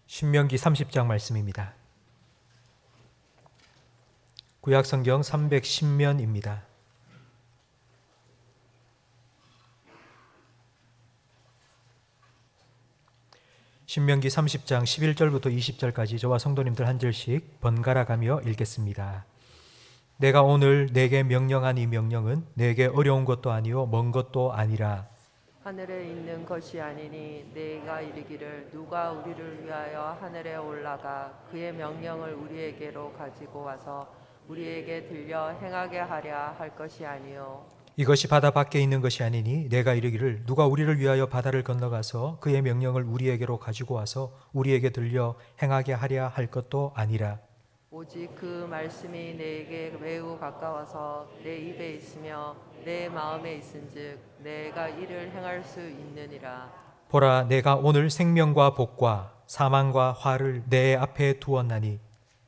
신명기 30장 말씀입니다. 구약성경 310면입니다. 신명기 30장 11절부터 20절까지 저와 성도님들 한 절씩 번갈아 가며 읽겠습니다. 내가 오늘 내게 명령한 이 명령은 내게 어려운 것도 아니요 먼 것도 아니라 하늘에 있는 것이 아니니 내가 이르기를 누가 우리를 위하여 하늘에 올라가 그의 명령을 우리에게로 가지고 와서 우리에게 들려 행하게 하랴 할 것이 아니요 이것이 바다 밖에 있는 것이 아니니 내가 이르기를 누가 우리를 위하여 바다를 건너가서 그의 명령을 우리에게로 가지고 와서 우리에게 들려 행하게 하랴 할 것도 아니라 오직 그 말씀이 내게 매우 가까워서 내 입에 있으며 내 마음에 있은즉 내가 이를 행할 수 있느니라. 보라 내가 오늘 생명과 복과 사망과 화를 내 앞에 두었나니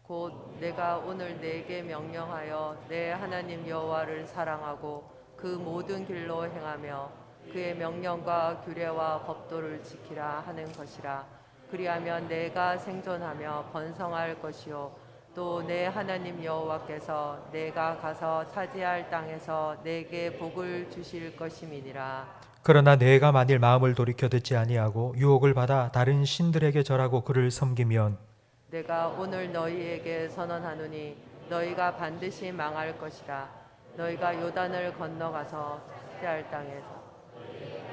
곧 내가 오늘 내게 명령하여 내 하나님 여호와를 사랑하고 그 모든 길로 행하며 그의 명령과 규례와 법도를 지키라 하는 것이라. 그리하면 내가 생존하며 번성할 것이요 또 내 하나님 여호와께서 내가 가서 차지할 땅에서 내게 복을 주실 것임이니라. 그러나 내가 만일 마음을 돌이켜 듣지 아니하고 유혹을 받아 다른 신들에게 절하고 그를 섬기면 내가 오늘 너희에게 선언하노니 너희가 반드시 망할 것이라. 너희가 요단을 건너가서 차지할 땅에서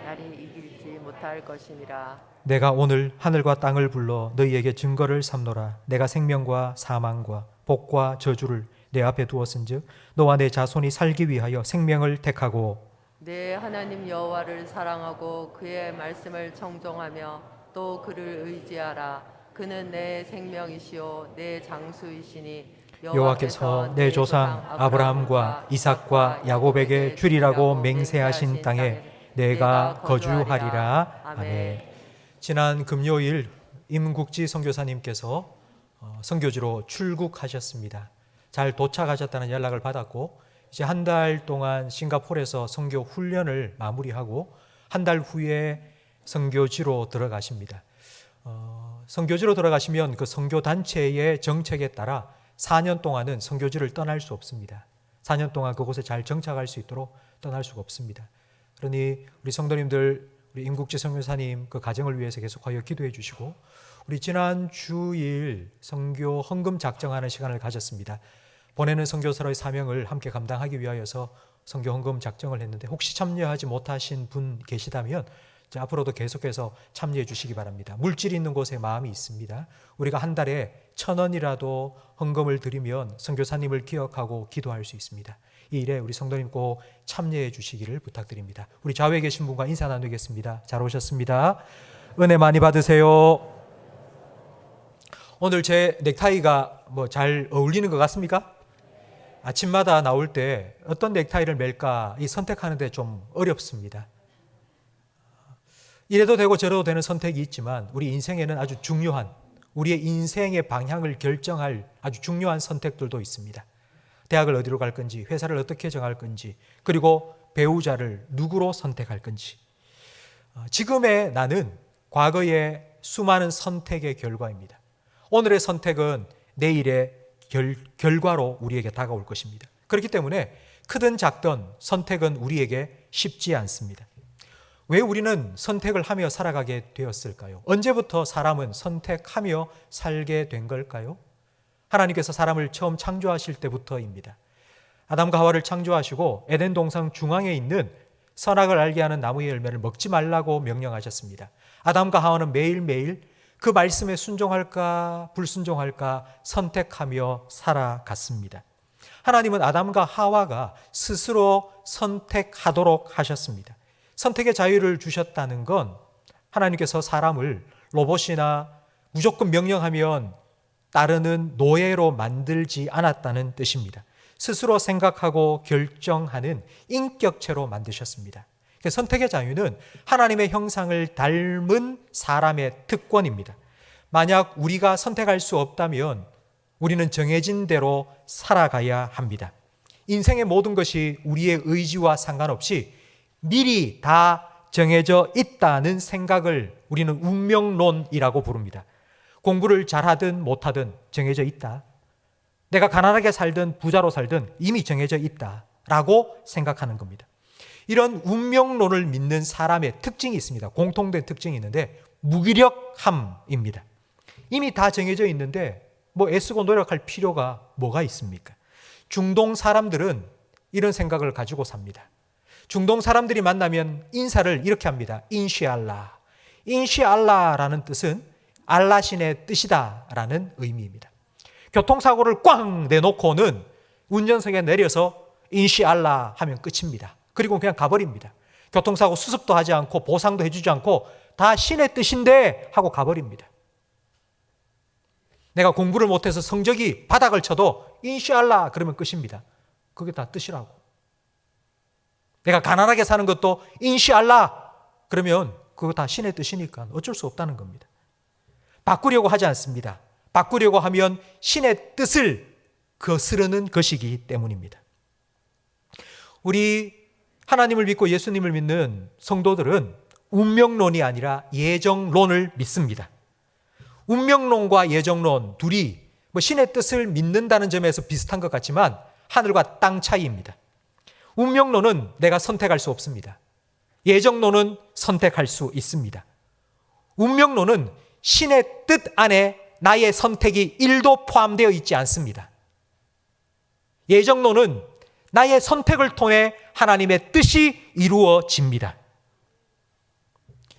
나를 이길지 못할 것이니라. 내가 오늘 하늘과 땅을 불러 너희에게 증거를 삼노라. 내가 생명과 사망과 복과 저주를 내 앞에 두었은즉 너와 내 자손이 살기 위하여 생명을 택하고 내 하나님 여호와를 사랑하고 그의 말씀을 청종하며 또 그를 의지하라. 그는 내 생명이시요 내 장수이시니 여호와께서 내 조상 아브라함과 이삭과 야곱에게 주리라고 맹세하신 땅에 내가 거주하리라. 아멘. 지난 금요일 임국지 선교사님께서 선교지로 출국하셨습니다. 잘 도착하셨다는 연락을 받았고 이제 한 달 동안 싱가포르에서 선교 훈련을 마무리하고 한 달 후에 선교지로 들어가십니다. 선교지로 들어가시면 그 선교 단체의 정책에 따라 4년 동안은 선교지를 떠날 수 없습니다. 4년 동안 그곳에 잘 정착할 수 있도록 떠날 수가 없습니다. 그러니 우리 성도님들 우리 임국지 선교사님 그 가정을 위해서 계속하여 기도해 주시고 우리 지난 주일 선교 헌금 작정하는 시간을 가졌습니다. 보내는 선교사로의 사명을 함께 감당하기 위하여서 선교 헌금 작정을 했는데 혹시 참여하지 못하신 분 계시다면 앞으로도 계속해서 참여해 주시기 바랍니다. 물질이 있는 곳에 마음이 있습니다. 우리가 한 달에 1,000원이라도 헌금을 드리면 선교사님을 기억하고 기도할 수 있습니다. 이 일에 우리 성도님 꼭 참여해 주시기를 부탁드립니다. 우리 좌우에 계신 분과 인사 나누겠습니다. 잘 오셨습니다. 은혜 많이 받으세요. 오늘 제 넥타이가 잘 어울리는 것 같습니까? 아침마다 나올 때 어떤 넥타이를 멜까 이 선택하는데 좀 어렵습니다. 이래도 되고 저래도 되는 선택이 있지만 우리 인생에는 아주 중요한 우리의 인생의 방향을 결정할 아주 중요한 선택들도 있습니다. 대학을 어디로 갈 건지, 회사를 어떻게 정할 건지, 그리고 배우자를 누구로 선택할 건지. 지금의 나는 과거의 수많은 선택의 결과입니다. 오늘의 선택은 내일의 결과로 우리에게 다가올 것입니다. 그렇기 때문에 크든 작든 선택은 우리에게 쉽지 않습니다. 왜 우리는 선택을 하며 살아가게 되었을까요? 언제부터 사람은 선택하며 살게 된 걸까요? 하나님께서 사람을 처음 창조하실 때부터입니다. 아담과 하와를 창조하시고 에덴 동산 중앙에 있는 선악을 알게 하는 나무의 열매를 먹지 말라고 명령하셨습니다. 아담과 하와는 매일매일 그 말씀에 순종할까 불순종할까 선택하며 살아갔습니다. 하나님은 아담과 하와가 스스로 선택하도록 하셨습니다. 선택의 자유를 주셨다는 건 하나님께서 사람을 로봇이나 무조건 명령하면 따르는 노예로 만들지 않았다는 뜻입니다. 스스로 생각하고 결정하는 인격체로 만드셨습니다. 선택의 자유는 하나님의 형상을 닮은 사람의 특권입니다. 만약 우리가 선택할 수 없다면 우리는 정해진 대로 살아가야 합니다. 인생의 모든 것이 우리의 의지와 상관없이 미리 다 정해져 있다는 생각을 우리는 운명론이라고 부릅니다. 공부를 잘하든 못하든 정해져 있다. 내가 가난하게 살든 부자로 살든 이미 정해져 있다라고 생각하는 겁니다. 이런 운명론을 믿는 사람의 특징이 있습니다. 공통된 특징이 있는데 무기력함입니다. 이미 다 정해져 있는데 뭐 애쓰고 노력할 필요가 뭐가 있습니까? 중동 사람들은 이런 생각을 가지고 삽니다. 중동 사람들이 만나면 인사를 이렇게 합니다. 인시알라. 인시알라라는 뜻은 알라신의 뜻이다라는 의미입니다. 교통사고를 꽝 내놓고는 운전석에 내려서 인시알라 하면 끝입니다. 그리고 그냥 가버립니다. 교통사고 수습도 하지 않고 보상도 해주지 않고 다 신의 뜻인데 하고 가버립니다. 내가 공부를 못해서 성적이 바닥을 쳐도 인시알라 그러면 끝입니다. 그게 다 뜻이라고. 내가 가난하게 사는 것도 인시알라 그러면 그거 다 신의 뜻이니까 어쩔 수 없다는 겁니다. 바꾸려고 하지 않습니다. 바꾸려고 하면 신의 뜻을 거스르는 것이기 때문입니다. 우리 하나님을 믿고 예수님을 믿는 성도들은 운명론이 아니라 예정론을 믿습니다. 운명론과 예정론 둘이 신의 뜻을 믿는다는 점에서 비슷한 것 같지만 하늘과 땅 차이입니다. 운명론은 내가 선택할 수 없습니다. 예정론은 선택할 수 있습니다. 운명론은 신의 뜻 안에 나의 선택이 1도 포함되어 있지 않습니다. 예정론은 나의 선택을 통해 하나님의 뜻이 이루어집니다.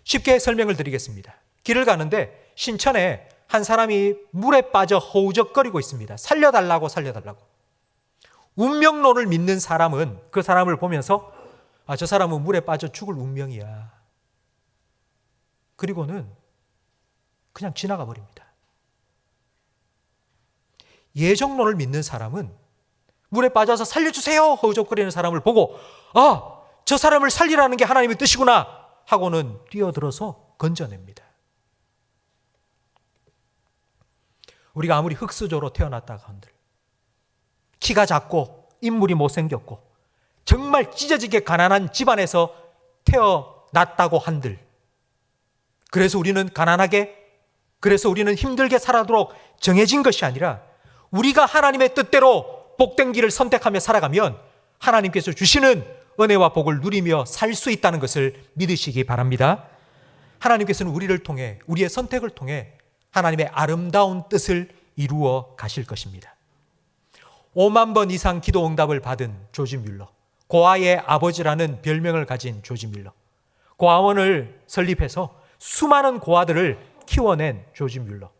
쉽게 설명을 드리겠습니다. 길을 가는데 신천에 한 사람이 물에 빠져 허우적거리고 있습니다. 살려달라고. 운명론을 믿는 사람은 그 사람을 보면서 저 사람은 물에 빠져 죽을 운명이야. 그리고는 그냥 지나가 버립니다. 예정론을 믿는 사람은 물에 빠져서 살려주세요 허우적거리는 사람을 보고 저 사람을 살리라는 게 하나님의 뜻이구나 하고는 뛰어들어서 건져냅니다. 우리가 아무리 흙수저로 태어났다가 한들 키가 작고 인물이 못생겼고 정말 찢어지게 가난한 집안에서 태어났다고 한들 그래서 우리는 가난하게 그래서 우리는 힘들게 살아도록 정해진 것이 아니라 우리가 하나님의 뜻대로 복된 길을 선택하며 살아가면 하나님께서 주시는 은혜와 복을 누리며 살 수 있다는 것을 믿으시기 바랍니다. 하나님께서는 우리를 통해 우리의 선택을 통해 하나님의 아름다운 뜻을 이루어 가실 것입니다. 5만 번 이상 기도 응답을 받은 조지 뮬러, 고아의 아버지라는 별명을 가진 조지 뮬러, 고아원을 설립해서 수많은 고아들을 키워낸 조지 뮬러.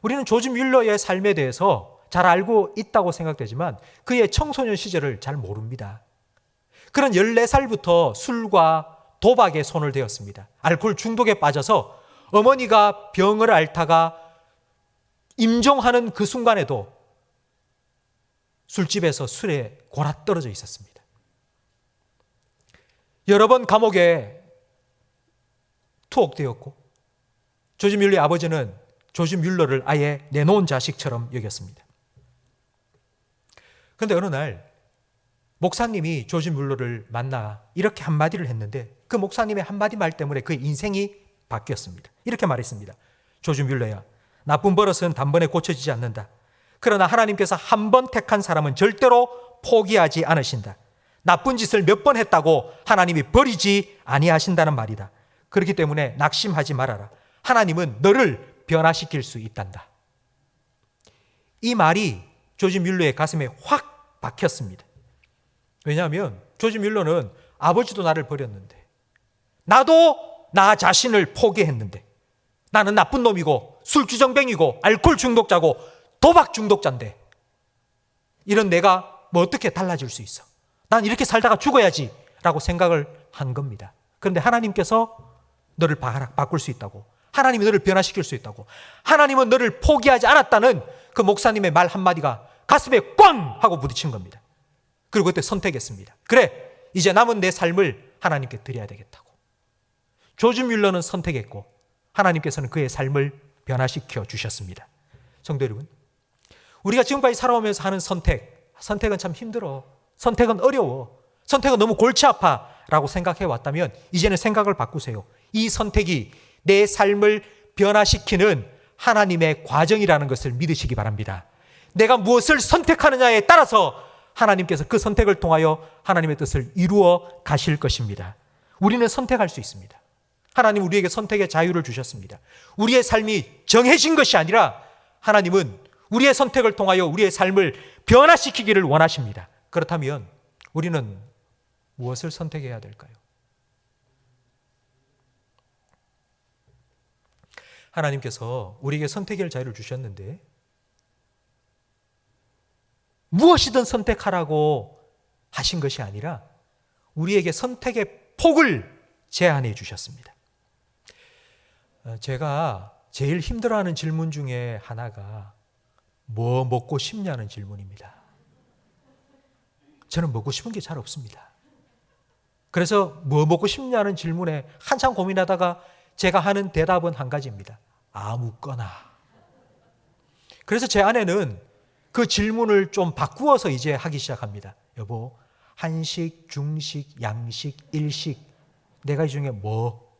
우리는 조지 뮬러의 삶에 대해서 잘 알고 있다고 생각되지만 그의 청소년 시절을 잘 모릅니다. 그는 14살부터 술과 도박에 손을 대었습니다. 알코올 중독에 빠져서 어머니가 병을 앓다가 임종하는 그 순간에도 술집에서 술에 골아 떨어져 있었습니다. 여러 번 감옥에 투옥되었고 조지 뮬러의 아버지는 조지 뮬러를 아예 내놓은 자식처럼 여겼습니다. 그런데 어느 날 목사님이 조지 뮬러를 만나 이렇게 한마디를 했는데 그 목사님의 한마디 말 때문에 그의 인생이 바뀌었습니다. 이렇게 말했습니다. 조지 뮬러야, 나쁜 버릇은 단번에 고쳐지지 않는다. 그러나 하나님께서 한 번 택한 사람은 절대로 포기하지 않으신다. 나쁜 짓을 몇 번 했다고 하나님이 버리지 아니하신다는 말이다. 그렇기 때문에 낙심하지 말아라. 하나님은 너를 변화시킬 수 있단다. 이 말이 조지 뮬러의 가슴에 확 박혔습니다. 왜냐하면 조지 뮬러는 아버지도 나를 버렸는데 나도 나 자신을 포기했는데 나는 나쁜 놈이고 술주정뱅이고 알코올 중독자고 도박 중독자인데 이런 내가 뭐 어떻게 달라질 수 있어? 난 이렇게 살다가 죽어야지 라고 생각을 한 겁니다. 그런데 하나님께서 너를 바꿀 수 있다고, 하나님이 너를 변화시킬 수 있다고, 하나님은 너를 포기하지 않았다는 그 목사님의 말 한마디가 가슴에 꽝 하고 부딪힌 겁니다. 그리고 그때 선택했습니다. 그래, 이제 남은 내 삶을 하나님께 드려야 되겠다고. 조지 뮬러는 선택했고 하나님께서는 그의 삶을 변화시켜 주셨습니다. 성도 여러분, 우리가 지금까지 살아오면서 하는 선택은 참 힘들어, 선택은 어려워, 선택은 너무 골치 아파 라고 생각해 왔다면 이제는 생각을 바꾸세요. 이 선택이 내 삶을 변화시키는 하나님의 과정이라는 것을 믿으시기 바랍니다. 내가 무엇을 선택하느냐에 따라서 하나님께서 그 선택을 통하여 하나님의 뜻을 이루어 가실 것입니다. 우리는 선택할 수 있습니다. 하나님 우리에게 선택의 자유를 주셨습니다. 우리의 삶이 정해진 것이 아니라 하나님은 우리의 선택을 통하여 우리의 삶을 변화시키기를 원하십니다. 그렇다면 우리는 무엇을 선택해야 될까요? 하나님께서 우리에게 선택의 자유를 주셨는데 무엇이든 선택하라고 하신 것이 아니라 우리에게 선택의 폭을 제한해 주셨습니다. 제가 제일 힘들어하는 질문 중에 하나가 뭐 먹고 싶냐는 질문입니다. 저는 먹고 싶은 게 잘 없습니다. 그래서 뭐 먹고 싶냐는 질문에 한참 고민하다가 제가 하는 대답은 한 가지입니다. 아무거나. 그래서 제 아내는 그 질문을 좀 바꾸어서 이제 하기 시작합니다. 여보, 한식, 중식, 양식, 일식, 네 가지 중에 뭐?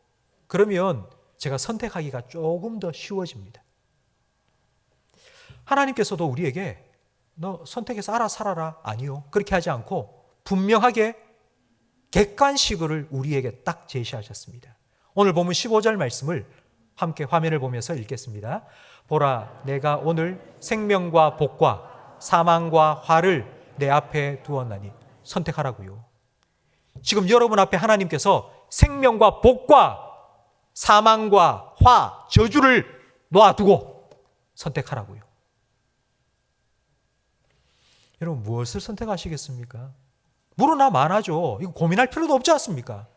그러면 제가 선택하기가 조금 더 쉬워집니다. 하나님께서도 우리에게 너 선택해서 알아 살아라. 아니요. 그렇게 하지 않고 분명하게 객관식을 우리에게 딱 제시하셨습니다. 오늘 보면 15절 말씀을 함께 화면을 보면서 읽겠습니다. 보라, 내가 오늘 생명과 복과 사망과 화를 내 앞에 두었나니. 선택하라고요. 지금 여러분 앞에 하나님께서 생명과 복과 사망과 화, 저주를 놓아두고 선택하라고요. 여러분 무엇을 선택하시겠습니까? 물어나 많아죠. 이거 고민할 필요도 없지 않습니까?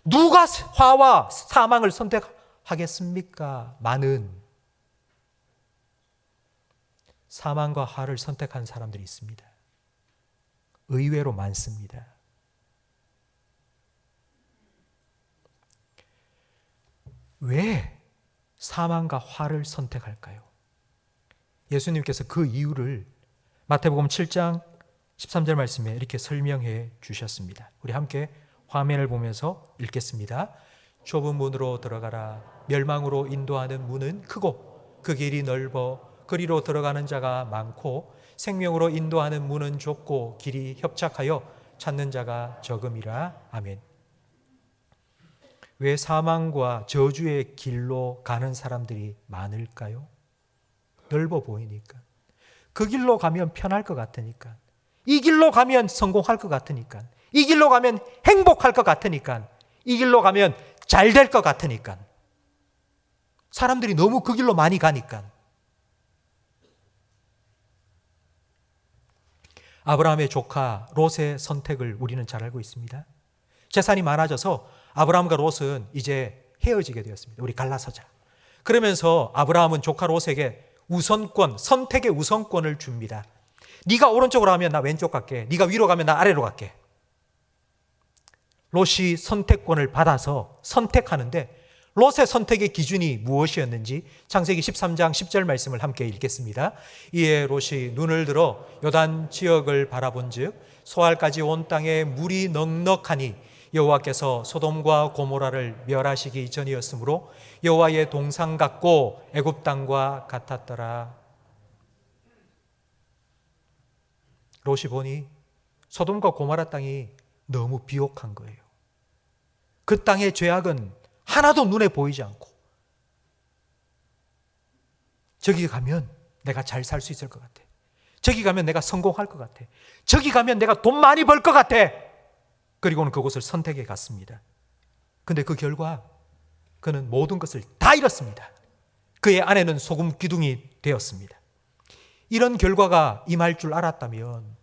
누가 화와 사망을 선택하겠습니까? 많은 사망과 화를 선택한 사람들이 있습니다. 의외로 많습니다. 왜 사망과 화를 선택할까요? 예수님께서 그 이유를 마태복음 7장 13절 말씀에 이렇게 설명해 주셨습니다. 우리 함께 화면을 보면서 읽겠습니다. 좁은 문으로 들어가라. 멸망으로 인도하는 문은 크고 그 길이 넓어 그리로 들어가는 자가 많고 생명으로 인도하는 문은 좁고 길이 협착하여 찾는 자가 적음이라. 아멘. 왜 사망과 저주의 길로 가는 사람들이 많을까요? 넓어 보이니까. 그 길로 가면 편할 것 같으니까. 이 길로 가면 성공할 것 같으니까. 이 길로 가면 행복할 것 같으니까. 이 길로 가면 잘 될 것 같으니까. 사람들이 너무 그 길로 많이 가니까. 아브라함의 조카 롯의 선택을 우리는 잘 알고 있습니다. 재산이 많아져서 아브라함과 롯은 이제 헤어지게 되었습니다. 우리 갈라서자. 그러면서 아브라함은 조카 롯에게 우선권, 선택의 우선권을 줍니다. 네가 오른쪽으로 가면 나 왼쪽 갈게. 네가 위로 가면 나 아래로 갈게. 롯이 선택권을 받아서 선택하는데 롯의 선택의 기준이 무엇이었는지 창세기 13장 10절 말씀을 함께 읽겠습니다. 이에 롯이 눈을 들어 요단 지역을 바라본즉 소알까지 온 땅에 물이 넉넉하니 여호와께서 소돔과 고모라를 멸하시기 전이었으므로 여호와의 동상 같고 애굽 땅과 같았더라. 롯이 보니 소돔과 고모라 땅이 너무 비옥한 거예요. 그 땅의 죄악은 하나도 눈에 보이지 않고 저기 가면 내가 잘 살 수 있을 것 같아. 저기 가면 내가 성공할 것 같아. 저기 가면 내가 돈 많이 벌 것 같아. 그리고는 그곳을 선택해 갔습니다. 근데 그 결과 그는 모든 것을 다 잃었습니다. 그의 아내는 소금 기둥이 되었습니다. 이런 결과가 임할 줄 알았다면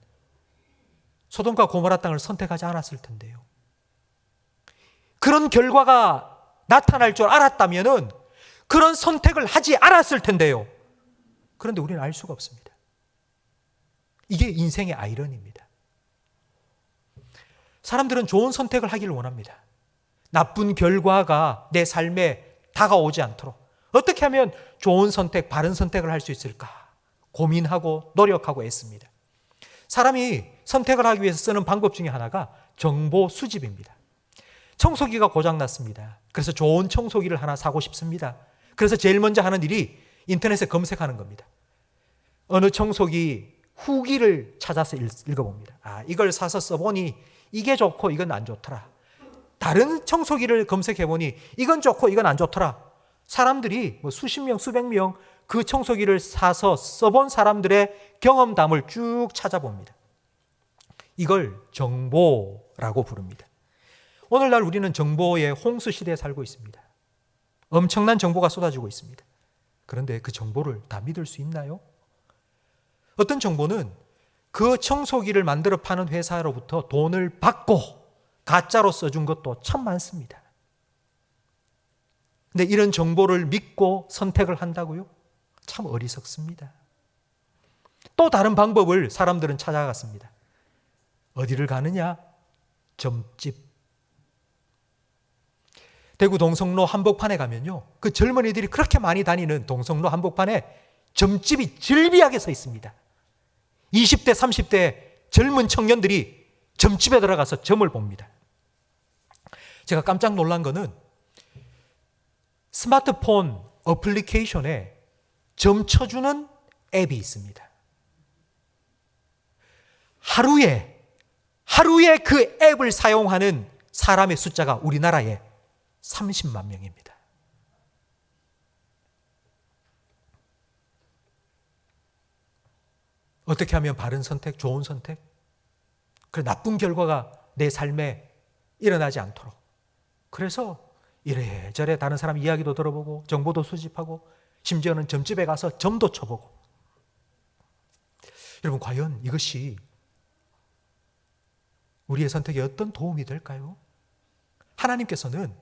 소돔과 고모라 땅을 선택하지 않았을 텐데요. 그런 결과가 나타날 줄 알았다면 그런 선택을 하지 않았을 텐데요. 그런데 우리는 알 수가 없습니다. 이게 인생의 아이러니입니다. 사람들은 좋은 선택을 하기를 원합니다. 나쁜 결과가 내 삶에 다가오지 않도록 어떻게 하면 좋은 선택, 바른 선택을 할 수 있을까 고민하고 노력하고 애씁니다. 사람이 선택을 하기 위해서 쓰는 방법 중에 하나가 정보 수집입니다. 청소기가 고장났습니다. 그래서 좋은 청소기를 하나 사고 싶습니다. 그래서 제일 먼저 하는 일이 인터넷에 검색하는 겁니다. 어느 청소기 후기를 찾아서 읽어봅니다. 이걸 사서 써보니 이게 좋고 이건 안 좋더라. 다른 청소기를 검색해보니 이건 좋고 이건 안 좋더라. 사람들이 수십 명, 수백 명 그 청소기를 사서 써본 사람들의 경험담을 쭉 찾아봅니다. 이걸 정보라고 부릅니다. 오늘날 우리는 정보의 홍수 시대에 살고 있습니다. 엄청난 정보가 쏟아지고 있습니다. 그런데 그 정보를 다 믿을 수 있나요? 어떤 정보는 그 청소기를 만들어 파는 회사로부터 돈을 받고 가짜로 써준 것도 참 많습니다. 근데 이런 정보를 믿고 선택을 한다고요? 참 어리석습니다. 또 다른 방법을 사람들은 찾아갔습니다. 어디를 가느냐? 점집. 대구 동성로 한복판에 가면요, 그 젊은이들이 그렇게 많이 다니는 동성로 한복판에 점집이 즐비하게 서 있습니다. 20대, 30대 젊은 청년들이 점집에 들어가서 점을 봅니다. 제가 깜짝 놀란 거는 스마트폰 어플리케이션에 점 쳐주는 앱이 있습니다. 하루에 그 앱을 사용하는 사람의 숫자가 우리나라에 30만 명입니다. 어떻게 하면 바른 선택, 좋은 선택, 그 나쁜 결과가 내 삶에 일어나지 않도록. 그래서 이래저래 다른 사람 이야기도 들어보고 정보도 수집하고 심지어는 점집에 가서 점도 쳐보고. 여러분, 과연 이것이 우리의 선택에 어떤 도움이 될까요? 하나님께서는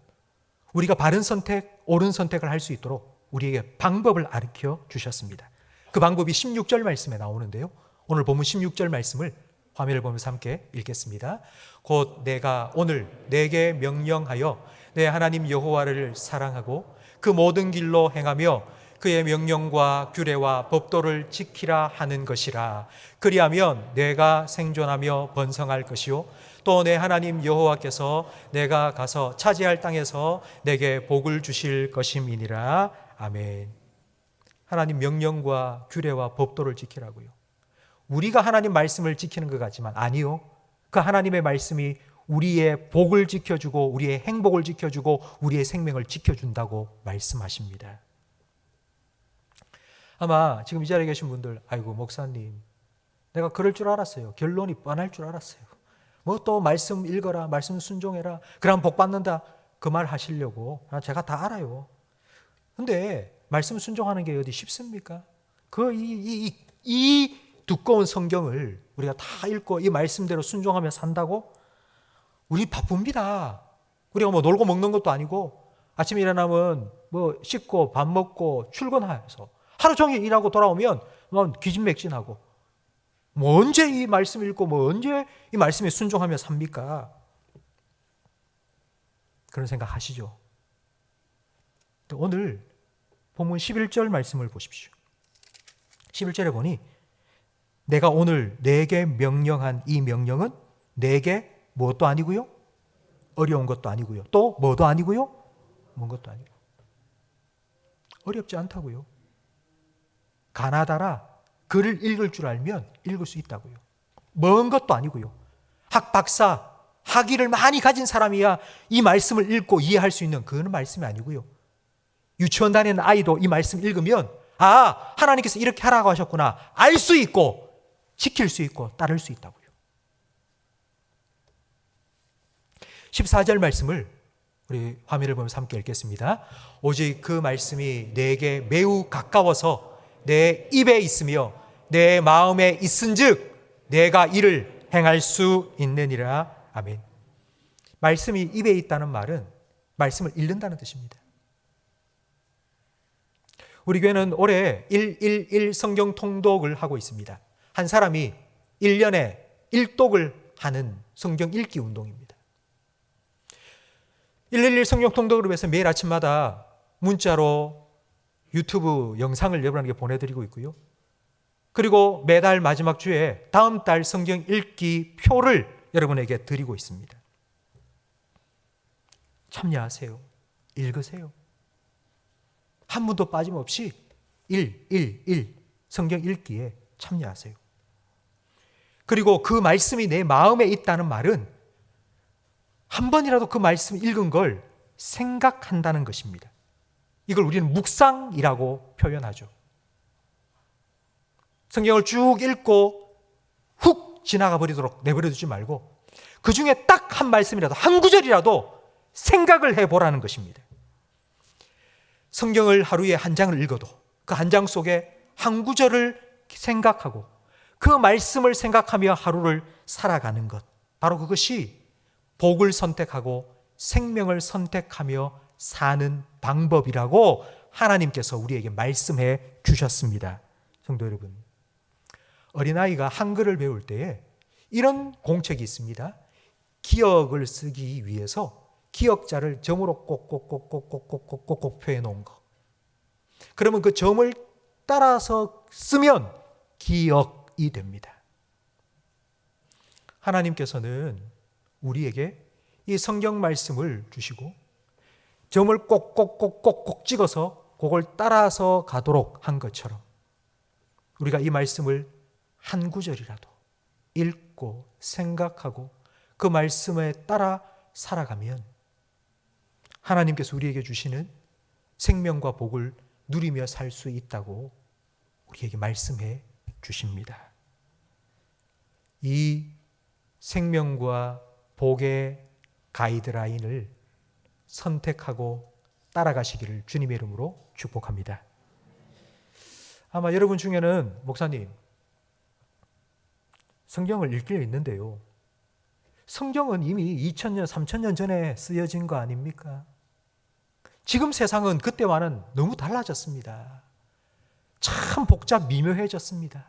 우리가 바른 선택, 옳은 선택을 할 수 있도록 우리에게 방법을 가르쳐 주셨습니다. 그 방법이 16절 말씀에 나오는데요. 오늘 본문 16절 말씀을 화면을 보면서 함께 읽겠습니다. 곧 내가 오늘 내게 명령하여 내 하나님 여호와를 사랑하고 그 모든 길로 행하며 그의 명령과 규례와 법도를 지키라 하는 것이라. 그리하면 내가 생존하며 번성할 것이요 또 내 하나님 여호와께서 내가 가서 차지할 땅에서 내게 복을 주실 것임이니라. 아멘. 하나님 명령과 규례와 법도를 지키라고요. 우리가 하나님 말씀을 지키는 것 같지만 아니요. 그 하나님의 말씀이 우리의 복을 지켜주고 우리의 행복을 지켜주고 우리의 생명을 지켜준다고 말씀하십니다. 아마 지금 이 자리에 계신 분들, 아이고 목사님, 내가 그럴 줄 알았어요. 결론이 뻔할 줄 알았어요. 뭐 또 말씀 읽어라, 말씀 순종해라, 그럼 복 받는다, 그 말 하시려고 제가 다 알아요. 근데 말씀 순종하는 게 어디 쉽습니까? 이 두꺼운 성경을 우리가 다 읽고 이 말씀대로 순종하며 산다고? 우리 바쁩니다. 우리가 뭐 놀고 먹는 것도 아니고 아침에 일어나면 뭐 씻고 밥 먹고 출근해서 하루 종일 일하고 돌아오면 뭐 기진맥진하고 뭐 언제 이 말씀 읽고 뭐 언제 이 말씀에 순종하며 삽니까? 그런 생각 하시죠? 오늘 본문 11절 말씀을 보십시오. 11절에 보니 내가 오늘 내게 명령한 이 명령은 내게 무엇도 아니고요, 어려운 것도 아니고요, 또 뭐도 아니고요, 먼 것도 아니고. 어렵지 않다고요. 가나다라 글을 읽을 줄 알면 읽을 수 있다고요. 먼 것도 아니고요. 학박사, 학위를 많이 가진 사람이야 이 말씀을 읽고 이해할 수 있는 그런 말씀이 아니고요. 유치원 다니는 아이도 이 말씀 읽으면 하나님께서 이렇게 하라고 하셨구나 알 수 있고 지킬 수 있고 따를 수 있다고요. 14절 말씀을 우리 화면을 보면서 함께 읽겠습니다. 오직 그 말씀이 내게 매우 가까워서 내 입에 있으며 내 마음에 있은즉 내가 이를 행할 수 있느니라. 아멘. 말씀이 입에 있다는 말은 말씀을 읽는다는 뜻입니다. 우리 교회는 올해 111 성경 통독을 하고 있습니다. 한 사람이 1년에 1독을 하는 성경 읽기 운동입니다. 111 성경 통독을 위해서 매일 아침마다 문자로 유튜브 영상을 여러분에게 보내드리고 있고요. 그리고 매달 마지막 주에 다음 달 성경 읽기 표를 여러분에게 드리고 있습니다. 참여하세요. 읽으세요. 한 분도 빠짐없이 성경 읽기에 참여하세요. 그리고 그 말씀이 내 마음에 있다는 말은 한 번이라도 그 말씀 읽은 걸 생각한다는 것입니다. 이걸 우리는 묵상이라고 표현하죠. 성경을 쭉 읽고 훅 지나가 버리도록 내버려 두지 말고 그 중에 딱 한 말씀이라도, 한 구절이라도 생각을 해보라는 것입니다. 성경을 하루에 한 장을 읽어도 그 한 장 속에 한 구절을 생각하고 그 말씀을 생각하며 하루를 살아가는 것, 바로 그것이 복을 선택하고 생명을 선택하며 사는 방법이라고 하나님께서 우리에게 말씀해 주셨습니다. 성도 여러분, 어린아이가 한글을 배울 때에 이런 공책이 있습니다. 기억을 쓰기 위해서 기억자를 점으로 꼭꼭꼭꼭꼭꼭꼭꼭 표해 놓은 거. 그러면 그 점을 따라서 쓰면 기억이 됩니다. 하나님께서는 우리에게 이 성경 말씀을 주시고 점을 꼭꼭꼭꼭꼭 찍어서 그걸 따라서 가도록 한 것처럼 우리가 이 말씀을 한 구절이라도 읽고 생각하고 그 말씀에 따라 살아가면 하나님께서 우리에게 주시는 생명과 복을 누리며 살 수 있다고 우리에게 말씀해 주십니다. 이 생명과 복의 가이드라인을 선택하고 따라가시기를 주님의 이름으로 축복합니다. 아마 여러분 중에는 목사님, 성경을 읽기는 있는데요, 성경은 이미 2000년, 3000년 전에 쓰여진 거 아닙니까? 지금 세상은 그때와는 너무 달라졌습니다. 참 복잡 미묘해졌습니다.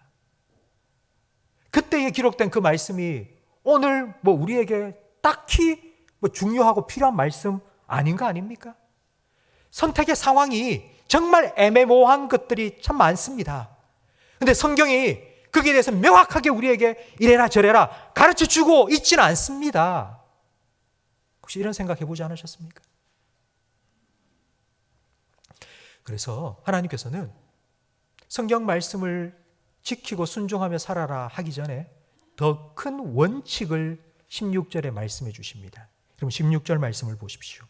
그때에 기록된 그 말씀이 오늘 우리에게 딱히 중요하고 필요한 말씀 아닌 거 아닙니까? 선택의 상황이 정말 애매모호한 것들이 참 많습니다. 그런데 성경이 거기에 대해서 명확하게 우리에게 이래라 저래라 가르쳐주고 있지는 않습니다. 혹시 이런 생각 해보지 않으셨습니까? 그래서 하나님께서는 성경 말씀을 지키고 순종하며 살아라 하기 전에 더 큰 원칙을 16절에 말씀해 주십니다. 그럼 16절 말씀을 보십시오.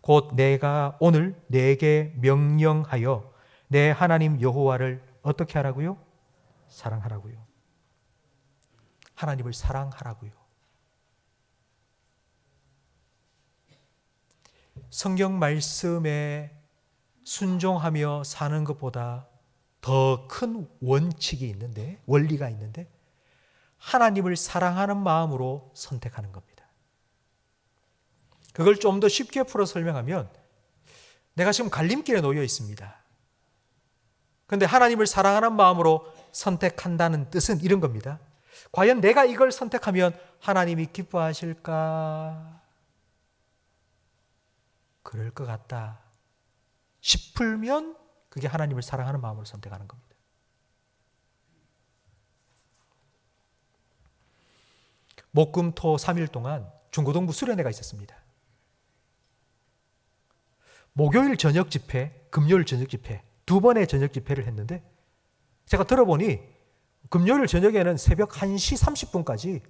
곧 내가 오늘 내게 명령하여 내 하나님 여호와를 어떻게 하라고요? 사랑하라고요. 하나님을 사랑하라고요. 성경 말씀에 순종하며 사는 것보다 더 큰 원칙이 있는데, 원리가 있는데 하나님을 사랑하는 마음으로 선택하는 겁니다. 그걸 좀 더 쉽게 풀어 설명하면 내가 지금 갈림길에 놓여 있습니다. 그런데 하나님을 사랑하는 마음으로 선택한다는 뜻은 이런 겁니다. 과연 내가 이걸 선택하면 하나님이 기뻐하실까? 그럴 것 같다 싶으면 그게 하나님을 사랑하는 마음으로 선택하는 겁니다. 목금토 3일 동안 중고등부 수련회가 있었습니다. 목요일 저녁 집회, 금요일 저녁 집회, 두 번의 저녁 집회를 했는데 제가 들어보니 금요일 저녁에는 새벽 1시 30분까지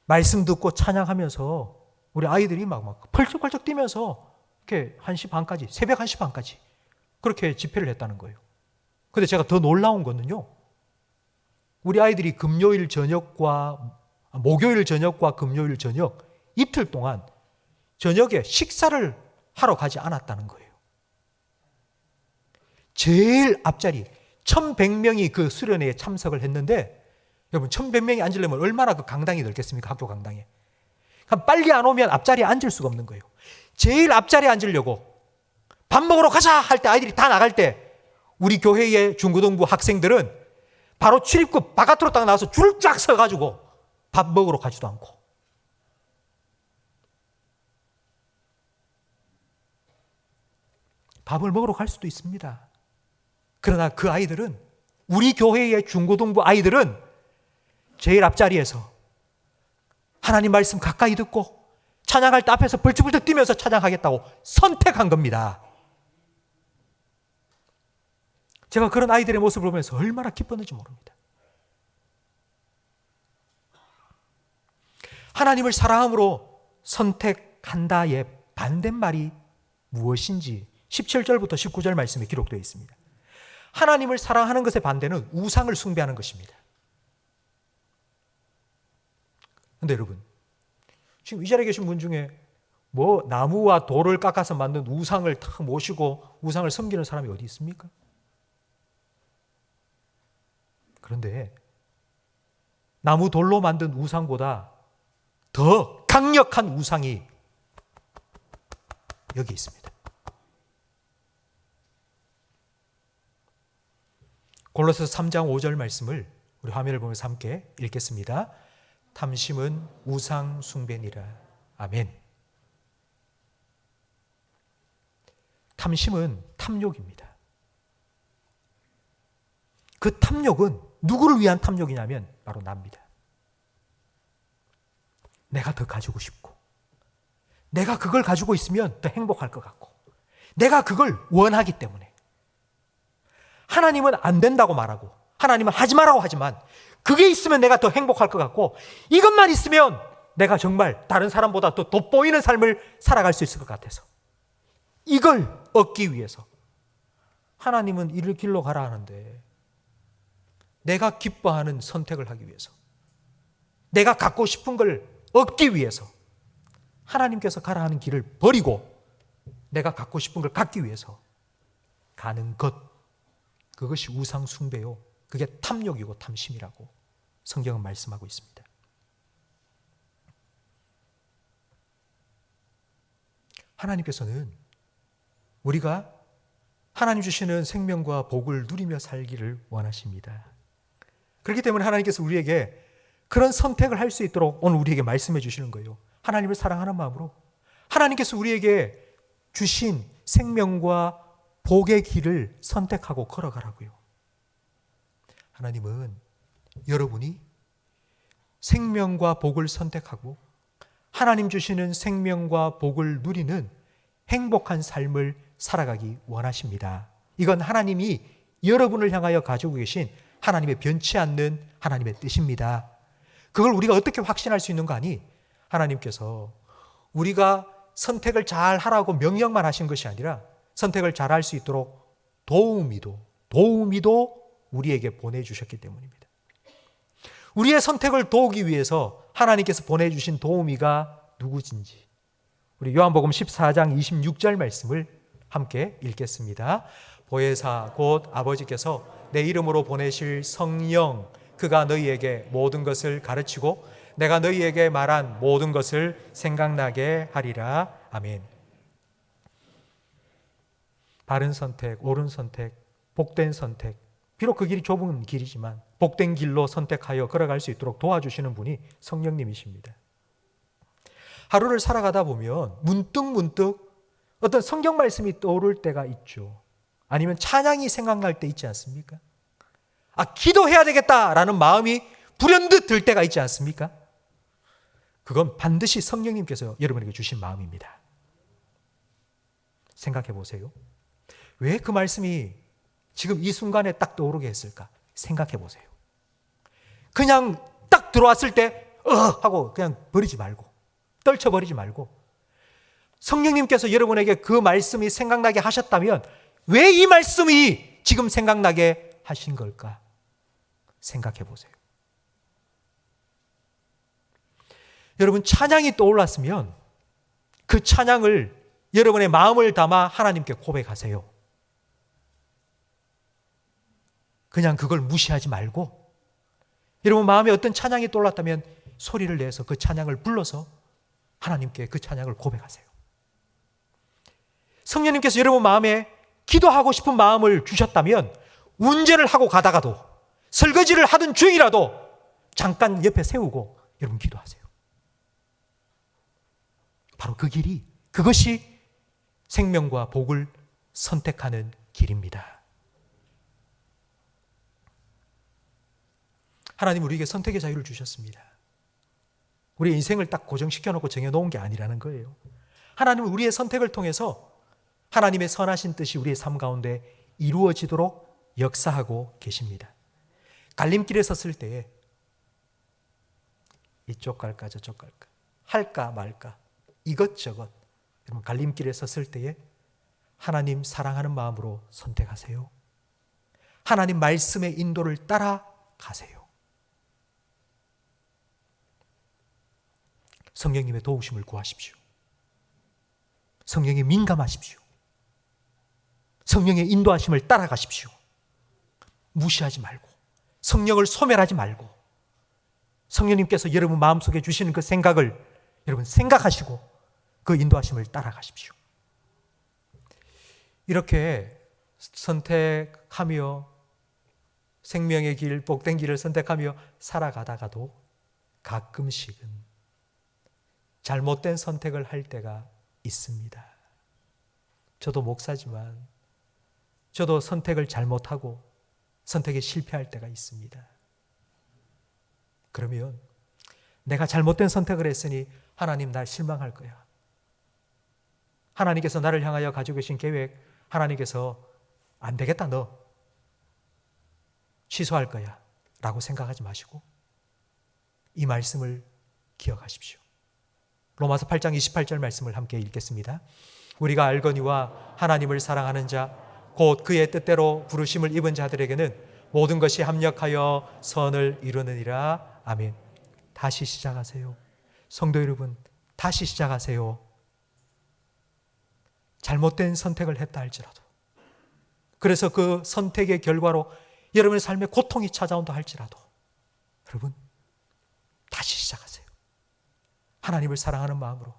말씀 듣고 찬양하면서 우리 아이들이 막 펄쩍펄쩍 뛰면서 이렇게 1시 반까지, 새벽 1시 반까지 그렇게 집회를 했다는 거예요. 그런데 제가 더 놀라운 거는요, 우리 아이들이 목요일 저녁과 금요일 저녁 이틀 동안 저녁에 식사를 하러 가지 않았다는 거예요. 제일 앞자리 1100명이 그 수련회에 참석을 했는데 여러분 1100명이 앉으려면 얼마나 그 강당이 넓겠습니까? 학교 강당에. 빨리 안 오면 앞자리에 앉을 수가 없는 거예요. 제일 앞자리에 앉으려고 밥 먹으러 가자 할 때 아이들이 다 나갈 때 우리 교회의 중고등부 학생들은 바로 출입구 바깥으로 딱 나와서 줄 쫙 서가지고 밥 먹으러 가지도 않고. 밥을 먹으러 갈 수도 있습니다. 그러나 그 아이들은, 우리 교회의 중고등부 아이들은 제일 앞자리에서 하나님 말씀 가까이 듣고 찬양할 때 앞에서 벌쩍벌쩍 뛰면서 찬양하겠다고 선택한 겁니다. 제가 그런 아이들의 모습을 보면서 얼마나 기뻤는지 모릅니다. 하나님을 사랑함으로 선택한다의 반대말이 무엇인지 17절부터 19절 말씀에 기록되어 있습니다. 하나님을 사랑하는 것의 반대는 우상을 숭배하는 것입니다. 그런데 여러분, 지금 이 자리에 계신 분 중에 뭐 나무와 돌을 깎아서 만든 우상을 탁 모시고 우상을 섬기는 사람이 어디 있습니까? 그런데 나무 돌로 만든 우상보다 더 강력한 우상이 여기 있습니다. 골로새서 3장 5절 말씀을 우리 화면을 보면서 함께 읽겠습니다. 탐심은 우상 숭배니라. 아멘. 탐심은 탐욕입니다. 그 탐욕은 누구를 위한 탐욕이냐면 바로 나입니다. 내가 더 가지고 싶고, 내가 그걸 가지고 있으면 더 행복할 것 같고, 내가 그걸 원하기 때문에. 하나님은 안 된다고 말하고, 하나님은 하지 말라고 하지만 그게 있으면 내가 더 행복할 것 같고, 이것만 있으면 내가 정말 다른 사람보다 더 돋보이는 삶을 살아갈 수 있을 것 같아서 이걸 얻기 위해서 하나님은 이를 길로 가라 하는데, 내가 기뻐하는 선택을 하기 위해서, 내가 갖고 싶은 걸 얻기 위해서 하나님께서 가라 하는 길을 버리고 내가 갖고 싶은 걸 갖기 위해서 가는 것, 그것이 우상 숭배요, 그게 탐욕이고 탐심이라고 성경은 말씀하고 있습니다. 하나님께서는 우리가 하나님 주시는 생명과 복을 누리며 살기를 원하십니다. 그렇기 때문에 하나님께서 우리에게 그런 선택을 할 수 있도록 오늘 우리에게 말씀해 주시는 거예요. 하나님을 사랑하는 마음으로 하나님께서 우리에게 주신 생명과 복의 길을 선택하고 걸어가라고요. 하나님은 여러분이 생명과 복을 선택하고 하나님 주시는 생명과 복을 누리는 행복한 삶을 살아가기 원하십니다. 이건 하나님이 여러분을 향하여 가지고 계신 하나님의 변치 않는 하나님의 뜻입니다. 그걸 우리가 어떻게 확신할 수 있는 거 아니? 하나님께서 우리가 선택을 잘 하라고 명령만 하신 것이 아니라 선택을 잘 할 수 있도록 도우미도 우리에게 보내주셨기 때문입니다. 우리의 선택을 도우기 위해서 하나님께서 보내주신 도우미가 누구신지 우리 요한복음 14장 26절 말씀을 함께 읽겠습니다. 보혜사 곧 아버지께서 내 이름으로 보내실 성령, 그가 너희에게 모든 것을 가르치고 내가 너희에게 말한 모든 것을 생각나게 하리라. 아멘. 바른 선택, 옳은 선택, 복된 선택, 비록 그 길이 좁은 길이지만 복된 길로 선택하여 걸어갈 수 있도록 도와주시는 분이 성령님이십니다. 하루를 살아가다 보면 문득 어떤 성경 말씀이 떠오를 때가 있죠. 아니면 찬양이 생각날 때 있지 않습니까? 기도해야 되겠다라는 마음이 불현듯 들 때가 있지 않습니까? 그건 반드시 성령님께서 여러분에게 주신 마음입니다. 생각해 보세요. 왜 그 말씀이 지금 이 순간에 딱 떠오르게 했을까? 생각해 보세요. 그냥 딱 들어왔을 때 하고 그냥 버리지 말고, 떨쳐버리지 말고, 성령님께서 여러분에게 그 말씀이 생각나게 하셨다면 왜 이 말씀이 지금 생각나게 하신 걸까? 생각해 보세요. 여러분, 찬양이 떠올랐으면 그 찬양을 여러분의 마음을 담아 하나님께 고백하세요. 그냥 그걸 무시하지 말고, 여러분 마음에 어떤 찬양이 떠올랐다면 소리를 내서 그 찬양을 불러서 하나님께 그 찬양을 고백하세요. 성령님께서 여러분 마음에 기도하고 싶은 마음을 주셨다면 운전을 하고 가다가도, 설거지를 하던 중이라도 잠깐 옆에 세우고 여러분 기도하세요. 바로 그 길이, 그것이 생명과 복을 선택하는 길입니다. 하나님 우리에게 선택의 자유를 주셨습니다. 우리의 인생을 딱 고정시켜 놓고 정해놓은 게 아니라는 거예요. 하나님은 우리의 선택을 통해서 하나님의 선하신 뜻이 우리의 삶 가운데 이루어지도록 역사하고 계십니다. 갈림길에 섰을 때에 이쪽 갈까 저쪽 갈까 할까 말까 이것저것 여러분 갈림길에 섰을 때에 하나님 사랑하는 마음으로 선택하세요. 하나님 말씀의 인도를 따라가세요. 성령님의 도우심을 구하십시오. 성령에 민감하십시오. 성령의 인도하심을 따라가십시오. 무시하지 말고 성령을 소멸하지 말고 성령님께서 여러분 마음속에 주시는 그 생각을 여러분 생각하시고 그 인도하심을 따라가십시오. 이렇게 선택하며 생명의 길, 복된 길을 선택하며 살아가다가도 가끔씩은 잘못된 선택을 할 때가 있습니다. 저도 목사지만 저도 선택을 잘못하고 선택에 실패할 때가 있습니다. 그러면 내가 잘못된 선택을 했으니 하나님 날 실망할 거야. 하나님께서 나를 향하여 가지고 계신 계획 하나님께서 안 되겠다 너 취소할 거야 라고 생각하지 마시고 이 말씀을 기억하십시오. 로마서 8장 28절 말씀을 함께 읽겠습니다. 우리가 알거니와 하나님을 사랑하는 자 곧 그의 뜻대로 부르심을 입은 자들에게는 모든 것이 합력하여 선을 이루느니라. 아멘. 다시 시작하세요. 성도 여러분, 다시 시작하세요. 잘못된 선택을 했다 할지라도, 그래서 그 선택의 결과로 여러분의 삶에 고통이 찾아온다 할지라도 여러분 다시 시작하세요. 하나님을 사랑하는 마음으로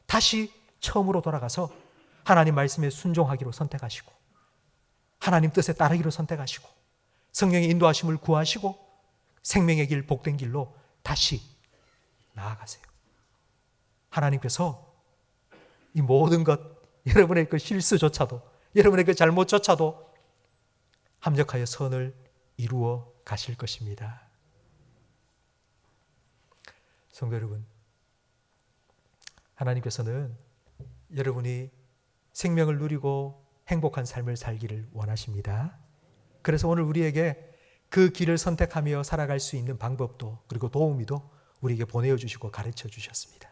다시 처음으로 돌아가서 하나님 말씀에 순종하기로 선택하시고 하나님 뜻에 따르기로 선택하시고 성령의 인도하심을 구하시고 생명의 길, 복된 길로 다시 나아가세요. 하나님께서 이 모든 것, 여러분의 그 실수조차도, 여러분의 그 잘못조차도 합력하여 선을 이루어 가실 것입니다. 성도 여러분, 하나님께서는 여러분이 생명을 누리고 행복한 삶을 살기를 원하십니다. 그래서 오늘 우리에게 그 길을 선택하며 살아갈 수 있는 방법도 그리고 도우미도 우리에게 보내어 주시고 가르쳐 주셨습니다.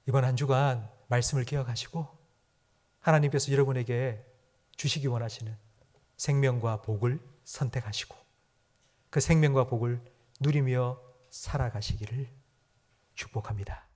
이번 한 주간 말씀을 기억하시고 하나님께서 여러분에게 주시기 원하시는 생명과 복을 선택하시고 그 생명과 복을 누리며 살아가시기를 축복합니다.